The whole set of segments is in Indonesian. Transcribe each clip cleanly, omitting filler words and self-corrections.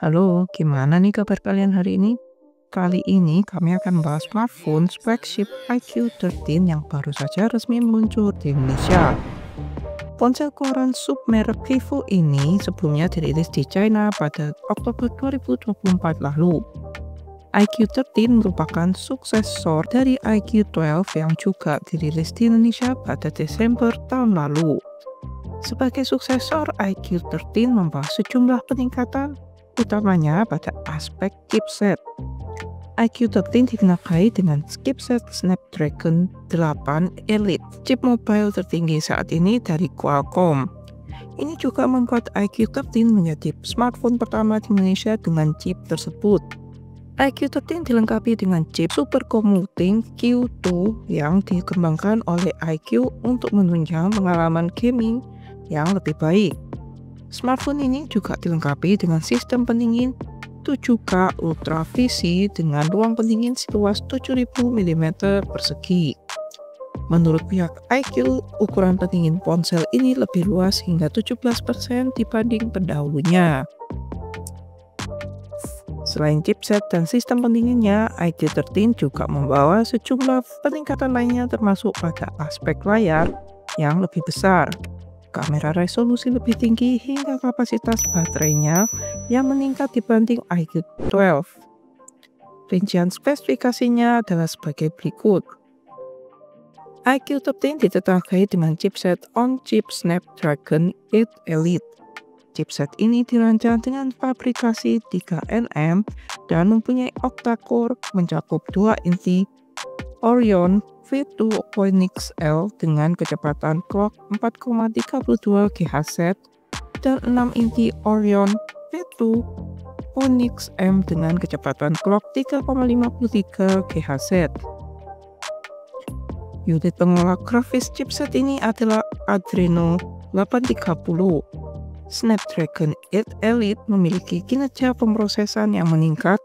Halo, gimana nih kabar kalian hari ini? Kali ini kami akan bahas smartphone flagship iQ13 yang baru saja resmi meluncur di Indonesia. Ponsel keluaran submerek Vivo ini sebelumnya dirilis di China pada Oktober 2024 lalu. iQ13 merupakan suksesor dari iQ12 yang juga dirilis di Indonesia pada Desember tahun lalu. Sebagai suksesor, iQ13 membawa sejumlah peningkatan, utamanya pada aspek chipset. iQ13 ditengahai dengan chipset Snapdragon 8 Elite, chip mobile tertinggi saat ini dari Qualcomm. Ini juga membuat iQ13 menjadi smartphone pertama di Indonesia dengan chip tersebut. iQ13 dilengkapi dengan chip Super Computing Q2 yang dikembangkan oleh iQ untuk menunjang pengalaman gaming yang lebih baik. Smartphone ini juga dilengkapi dengan sistem pendingin 7K Ultra VC dengan ruang pendingin seluas 7000 mm persegi. Menurut pihak iQ, ukuran pendingin ponsel ini lebih luas hingga 17% dibanding pendahulunya. Selain chipset dan sistem pendinginnya, iQ13 juga membawa sejumlah peningkatan lainnya termasuk pada aspek layar yang lebih besar, kamera resolusi lebih tinggi hingga kapasitas baterainya yang meningkat dibanding iQ12. Rincian spesifikasinya adalah sebagai berikut. iQ13 ditengahai dengan chipset on-chip Snapdragon 8 Elite. Chipset ini dirancang dengan fabrikasi 3nm dan mempunyai octa-core mencakup 2 inti Orion V2 Phoenix L dengan kecepatan clock 4,32 GHz dan 6 inti Orion V2 Phoenix M dengan kecepatan clock 3,53 GHz. Unit pengolah grafis chipset ini adalah Adreno 830. Snapdragon 8 Elite memiliki kinerja pemrosesan yang meningkat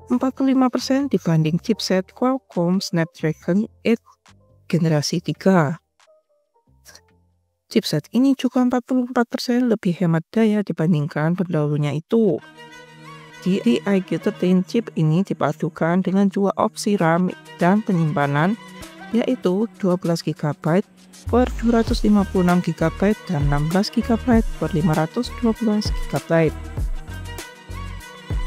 45% dibanding chipset Qualcomm Snapdragon 8 generasi 3. Chipset ini juga 44% lebih hemat daya dibandingkan pendahulunya itu. Di iQ13 chip ini dipadukan dengan dua opsi RAM dan penyimpanan, yaitu 12GB per 256GB dan 16GB per 512GB.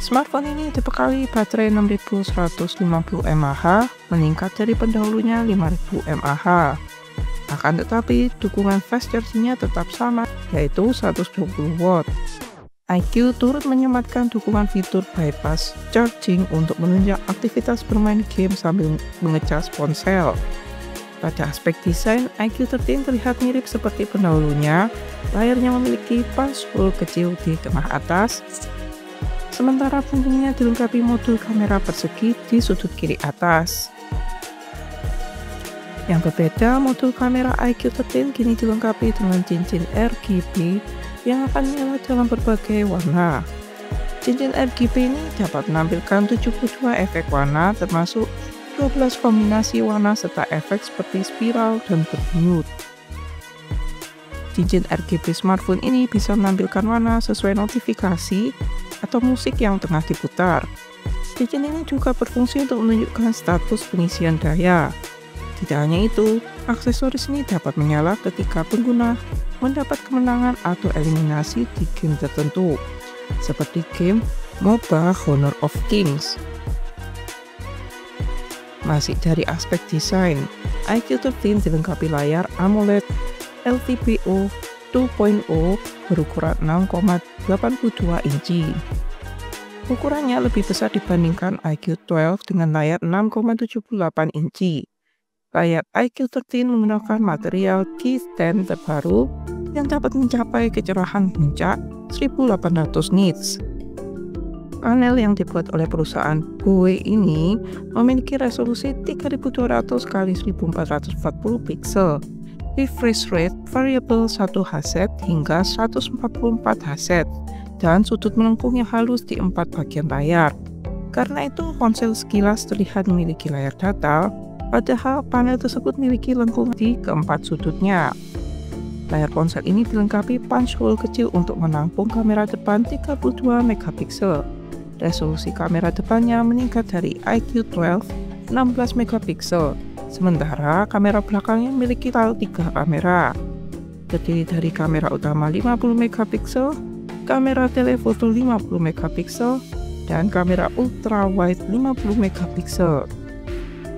Smartphone ini dibekali baterai 6150 mAh, meningkat dari pendahulunya 5000 mAh. Akan tetapi, dukungan fast charging-nya tetap sama, yaitu 120W. iQ turut menyematkan dukungan fitur bypass charging untuk menunjang aktivitas bermain game sambil mengecas ponsel. Pada aspek desain, iQ13 terlihat mirip seperti pendahulunya. Layarnya memiliki punch hole kecil di tengah atas, sementara punggungnya dilengkapi modul kamera persegi di sudut kiri atas. Yang berbeda, modul kamera iQ13 kini dilengkapi dengan cincin RGB yang akan menyala dalam berbagai warna. Cincin RGB ini dapat menampilkan 72 efek warna termasuk 12 kombinasi warna serta efek seperti spiral dan berdenyut. Cincin RGB smartphone ini bisa menampilkan warna sesuai notifikasi atau musik yang tengah diputar. Cincin ini juga berfungsi untuk menunjukkan status pengisian daya. Tidak hanya itu, aksesoris ini dapat menyala ketika pengguna mendapat kemenangan atau eliminasi di game tertentu, seperti game MOBA Honor of Kings. Masih dari aspek desain, iQ13 dilengkapi layar AMOLED LTPO 2.0 berukuran 6,82 inci. Ukurannya lebih besar dibandingkan iQ12 dengan layar 6,78 inci. Layar iQ13 menggunakan material T10 terbaru yang dapat mencapai kecerahan puncak 1800 nits. Panel yang dibuat oleh perusahaan Huawei ini memiliki resolusi 3200 x 1440 pixel, refresh rate variable 1 Hz hingga 144 Hz, dan sudut melengkung yang halus di 4 bagian layar. Karena itu, ponsel sekilas terlihat memiliki layar datar, padahal panel tersebut memiliki lengkung di keempat sudutnya. Layar ponsel ini dilengkapi punch hole kecil untuk menampung kamera depan 32 megapiksel. resolusi kamera depannya meningkat dari iQOO 12 16 megapiksel, sementara kamera belakangnya memiliki 3 kamera. Terdiri dari kamera utama 50 megapiksel, kamera telefoto 50 megapiksel, dan kamera ultrawide 50 megapiksel.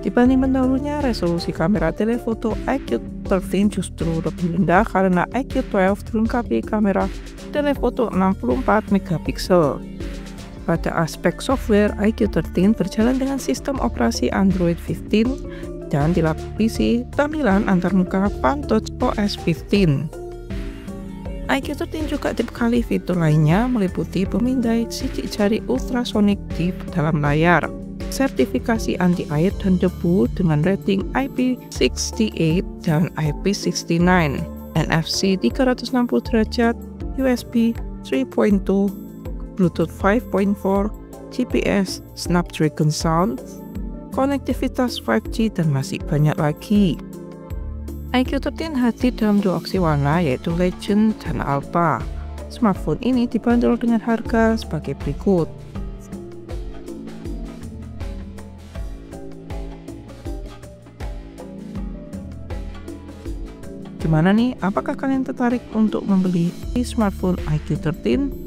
Dibanding pendahulunya, resolusi kamera telefoto iQOO 13 justru lebih rendah karena iQOO 12 dilengkapi kamera telefoto 64 megapiksel. Pada aspek software, iQOO 13 berjalan dengan sistem operasi Android 15 dan dilapisi tampilan antarmuka PanTouch OS 15. iQOO 13 juga dibekali fitur lainnya meliputi pemindai sidik jari ultrasonik di dalam layar, sertifikasi anti-air dan debu dengan rating IP68 dan IP69, NFC 360 derajat, USB 3.2, Bluetooth 5.4, GPS, Snapdragon Sound, konektivitas 5G, dan masih banyak lagi. iQOO 13 hadir dalam 2 opsi warna yaitu Legend dan Alpha. Smartphone ini dibanderol dengan harga sebagai berikut. Gimana nih? Apakah kalian tertarik untuk membeli smartphone iQOO 13?